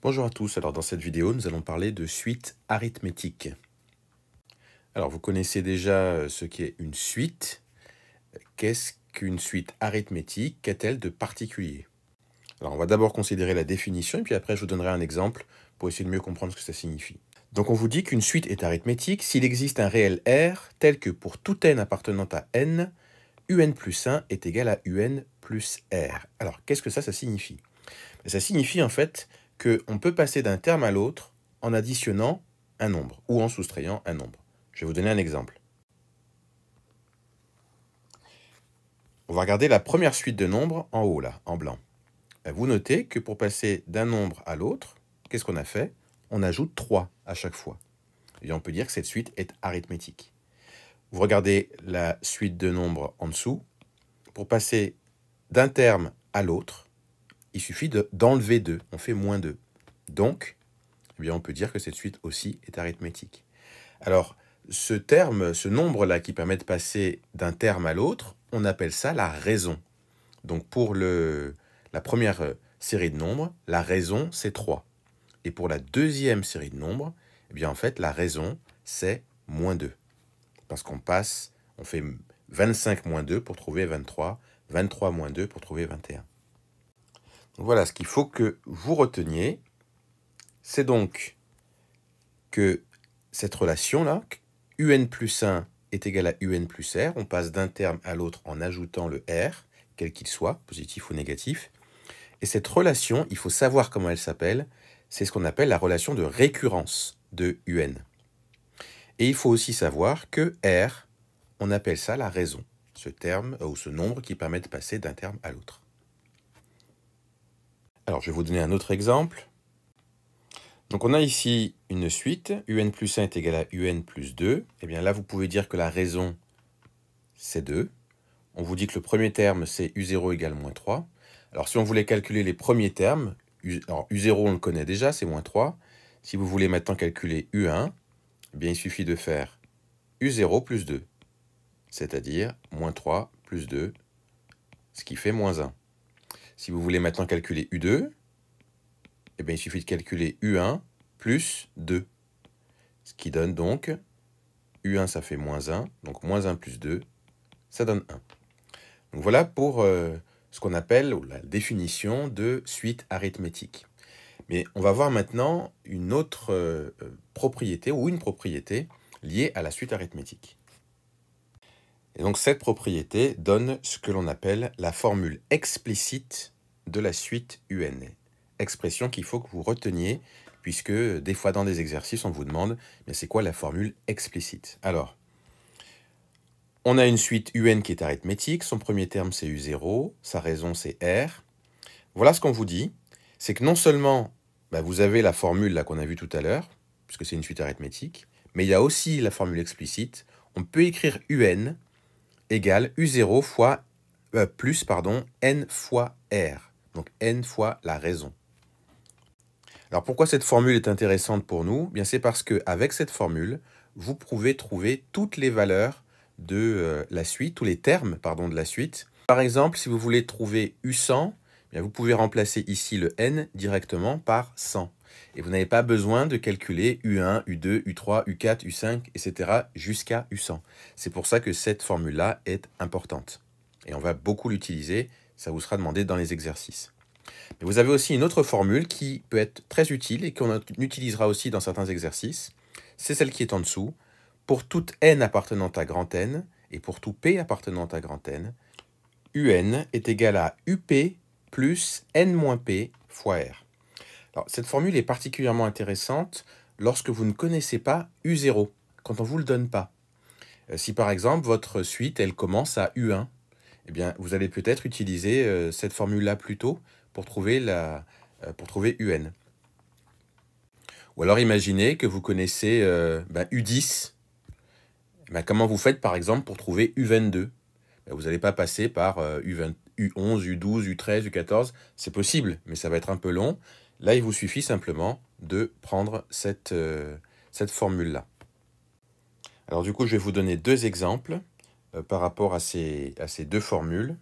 Bonjour à tous, alors dans cette vidéo nous allons parler de suite arithmétique. Alors vous connaissez déjà ce qu'est une suite. Qu'est-ce qu'une suite arithmétique? Qu'a-t-elle de particulier? Alors on va d'abord considérer la définition et puis après je vous donnerai un exemple pour essayer de mieux comprendre ce que ça signifie. Donc on vous dit qu'une suite est arithmétique s'il existe un réel R tel que pour tout n appartenant à n, un plus 1 est égal à un plus R. Alors qu'est-ce que ça signifie? Ça signifie en fait qu'on peut passer d'un terme à l'autre en additionnant un nombre ou en soustrayant un nombre. Je vais vous donner un exemple. On va regarder la première suite de nombres en haut, là, en blanc. Vous notez que pour passer d'un nombre à l'autre, qu'est-ce qu'on a fait? On ajoute 3 à chaque fois. Et on peut dire que cette suite est arithmétique. Vous regardez la suite de nombres en dessous. Pour passer d'un terme à l'autre, il suffit d'enlever 2. On fait moins 2. Donc, eh bien, on peut dire que cette suite aussi est arithmétique. Alors, ce nombre-là qui permet de passer d'un terme à l'autre, on appelle ça la raison. Donc, pour la première série de nombres, la raison, c'est 3. Et pour la deuxième série de nombres, eh bien, en fait, la raison, c'est moins 2. Parce qu'on fait 25 moins 2 pour trouver 23, 23 moins 2 pour trouver 21. Donc, voilà, ce qu'il faut que vous reteniez, c'est donc que cette relation-là, un plus 1 est égal à un plus R, on passe d'un terme à l'autre en ajoutant le R, quel qu'il soit, positif ou négatif. Et cette relation, il faut savoir comment elle s'appelle, c'est ce qu'on appelle la relation de récurrence de un. Et il faut aussi savoir que R, on appelle ça la raison, ce terme ou ce nombre qui permet de passer d'un terme à l'autre. Alors, je vais vous donner un autre exemple. Donc, on a ici une suite, un plus 1 est égal à un plus 2. Et bien là, vous pouvez dire que la raison, c'est 2. On vous dit que le premier terme, c'est u0 égale moins 3. Alors, si on voulait calculer les premiers termes, alors u0, on le connaît déjà, c'est moins 3. Si vous voulez maintenant calculer u1, eh bien, il suffit de faire u0 plus 2, c'est-à-dire moins 3 plus 2, ce qui fait moins 1. Si vous voulez maintenant calculer u2, eh bien, il suffit de calculer u1 plus 2, ce qui donne donc u1, ça fait moins 1, donc moins 1 plus 2, ça donne 1. Donc voilà pour ce qu'on appelle la définition de suite arithmétique. Mais on va voir maintenant une autre propriété ou une propriété liée à la suite arithmétique. Et donc cette propriété donne ce que l'on appelle la formule explicite de la suite UN. Expression qu'il faut que vous reteniez, puisque des fois dans des exercices, on vous demande mais c'est quoi la formule explicite? Alors, on a une suite UN qui est arithmétique, son premier terme c'est U0, sa raison c'est R. Voilà ce qu'on vous dit, c'est que non seulement vous avez la formule qu'on a vue tout à l'heure, puisque c'est une suite arithmétique, mais il y a aussi la formule explicite. On peut écrire UN égale U0 fois, plus n fois R, donc n fois la raison. Alors pourquoi cette formule est intéressante pour nous? Bien c'est parce qu'avec cette formule, vous pouvez trouver toutes les valeurs de la suite, tous les termes de la suite. Par exemple, si vous voulez trouver U100, bien vous pouvez remplacer ici le n directement par 100. Et vous n'avez pas besoin de calculer U1, U2, U3, U4, U5, etc. jusqu'à U100. C'est pour ça que cette formule-là est importante. Et on va beaucoup l'utiliser, ça vous sera demandé dans les exercices. Mais vous avez aussi une autre formule qui peut être très utile et qu'on utilisera aussi dans certains exercices. C'est celle qui est en dessous. Pour tout n appartenant à grand N et pour tout p appartenant à grand N, un est égal à up plus n-p fois r. Alors, cette formule est particulièrement intéressante lorsque vous ne connaissez pas u0, quand on ne vous le donne pas. Si par exemple votre suite elle commence à u1, eh bien, vous allez peut-être utiliser cette formule-là plus tôt pour trouver un. Ou alors imaginez que vous connaissez U10. Comment vous faites par exemple pour trouver U22? Vous n'allez pas passer par U11, U12, U13, U14. C'est possible, mais ça va être un peu long. Là, il vous suffit simplement de prendre cette formule-là. Alors du coup, je vais vous donner deux exemples par rapport à ces deux formules.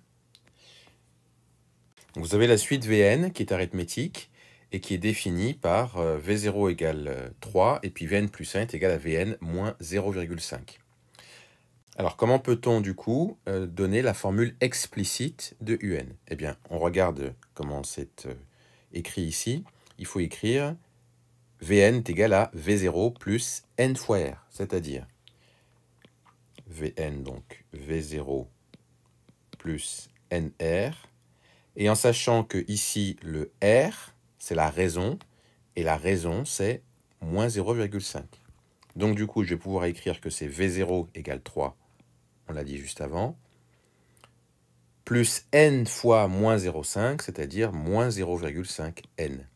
Vous avez la suite Vn qui est arithmétique. et qui est définie par V0 égale 3, et puis Vn plus 1 est égal à Vn moins 0,5. Alors, comment peut-on, du coup, donner la formule explicite de UN? Eh bien, on regarde comment c'est écrit ici. Il faut écrire Vn est égal à V0 plus n fois R, c'est-à-dire Vn, donc V0 plus nr, et en sachant que ici, le R, c'est la raison, et la raison, c'est moins 0,5. Donc, du coup, je vais pouvoir écrire que c'est V0 égale 3, on l'a dit juste avant, plus n fois moins 0,5, c'est-à-dire moins 0,5 n.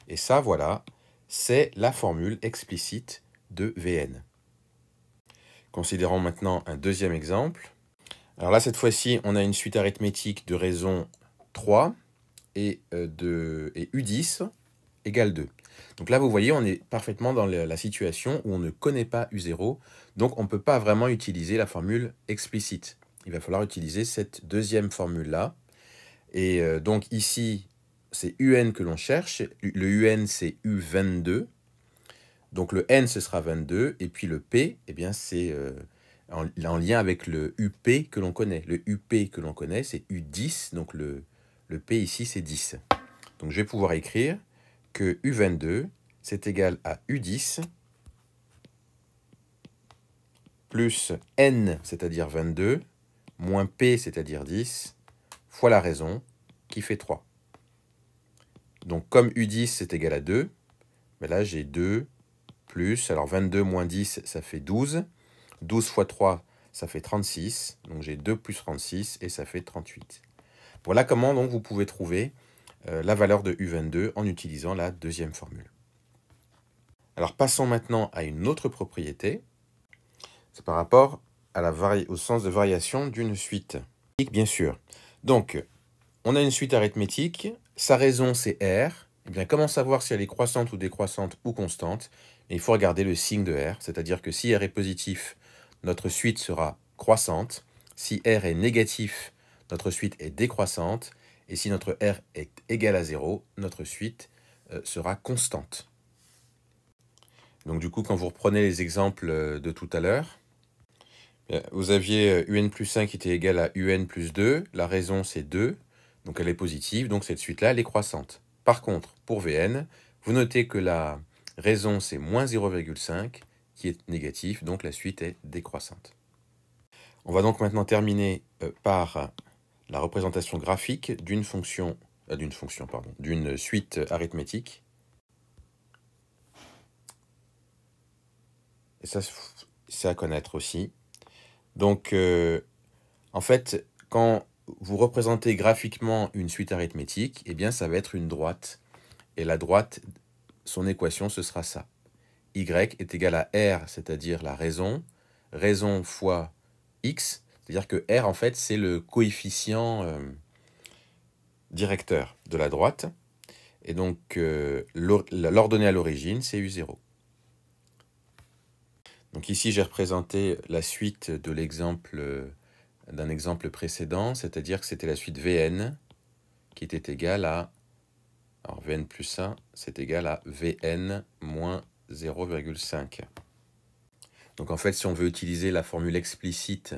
Et ça, voilà, c'est la formule explicite de Vn. Considérons maintenant un deuxième exemple. Alors là, cette fois-ci, on a une suite arithmétique de raison 3 et U10 égale 2. Donc là, vous voyez, on est parfaitement dans la situation où on ne connaît pas U0, donc on ne peut pas vraiment utiliser la formule explicite. Il va falloir utiliser cette deuxième formule-là. Et donc ici, c'est UN que l'on cherche. Le UN, c'est U22. Donc le N, ce sera 22. Et puis le P, eh bien, c'est en lien avec le UP que l'on connaît. Le UP que l'on connaît, c'est U10. Donc le P ici, c'est 10. Donc je vais pouvoir écrire que U22, c'est égal à U10 plus N, c'est-à-dire 22, moins P, c'est-à-dire 10, fois la raison, qui fait 3. Donc comme U10, c'est égal à 2, ben là j'ai 2 plus, alors 22 moins 10, ça fait 12. 12 fois 3, ça fait 36. Donc j'ai 2 plus 36 et ça fait 38. Voilà comment donc vous pouvez trouver la valeur de U22 en utilisant la deuxième formule. Alors passons maintenant à une autre propriété. C'est par rapport à au sens de variation d'une suite. Bien sûr. Donc, on a une suite arithmétique. Sa raison, c'est R. Eh bien, comment savoir si elle est croissante ou décroissante ou constante? Il faut regarder le signe de R. C'est-à-dire que si R est positif, notre suite sera croissante. Si R est négatif, notre suite est décroissante. Et si notre R est égal à 0, notre suite sera constante. Donc du coup, quand vous reprenez les exemples de tout à l'heure, vous aviez UN plus 1 qui était égal à UN plus 2. La raison, c'est 2. Donc elle est positive. Donc cette suite-là, elle est croissante. Par contre, pour Vn, vous notez que la raison, c'est moins 0,5 qui est négatif. Donc la suite est décroissante. On va donc maintenant terminer par la représentation graphique d'une d'une suite arithmétique. Et ça, c'est à connaître aussi. Donc, en fait, quand vous représentez graphiquement une suite arithmétique, eh bien, ça va être une droite. Et la droite, son équation, ce sera ça. Y est égal à R, c'est-à-dire la raison. Raison fois X, c'est-à-dire que R, en fait, c'est le coefficient directeur de la droite. Et donc, l'ordonnée à l'origine, c'est U0. Donc ici, j'ai représenté la suite de l'exemple d'un exemple précédent, c'est-à-dire que c'était la suite Vn qui était égale à, alors Vn plus 1, c'est égal à Vn moins 0,5. Donc en fait, si on veut utiliser la formule explicite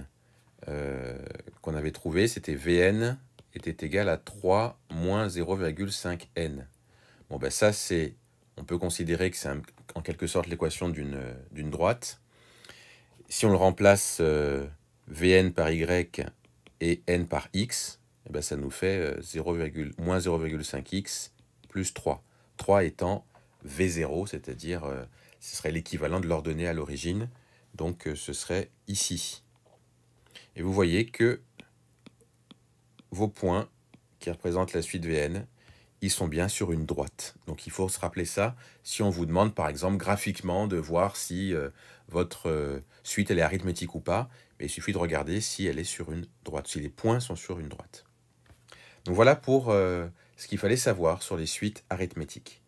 qu'on avait trouvée, c'était Vn était égal à 3 moins 0,5 n. Bon ben ça, on peut considérer que c'est en quelque sorte l'équation d'une droite. Si on le remplace Vn par y et n par x, eh ben ça nous fait moins 0,5x plus 3. 3 étant V0, c'est-à-dire ce serait l'équivalent de l'ordonnée à l'origine. Donc ce serait ici. Et vous voyez que vos points qui représentent la suite Vn, ils sont bien sur une droite. Donc il faut se rappeler ça si on vous demande par exemple graphiquement de voir si votre suite elle est arithmétique ou pas. Mais il suffit de regarder si elle est sur une droite, si les points sont sur une droite. Donc voilà pour ce qu'il fallait savoir sur les suites arithmétiques.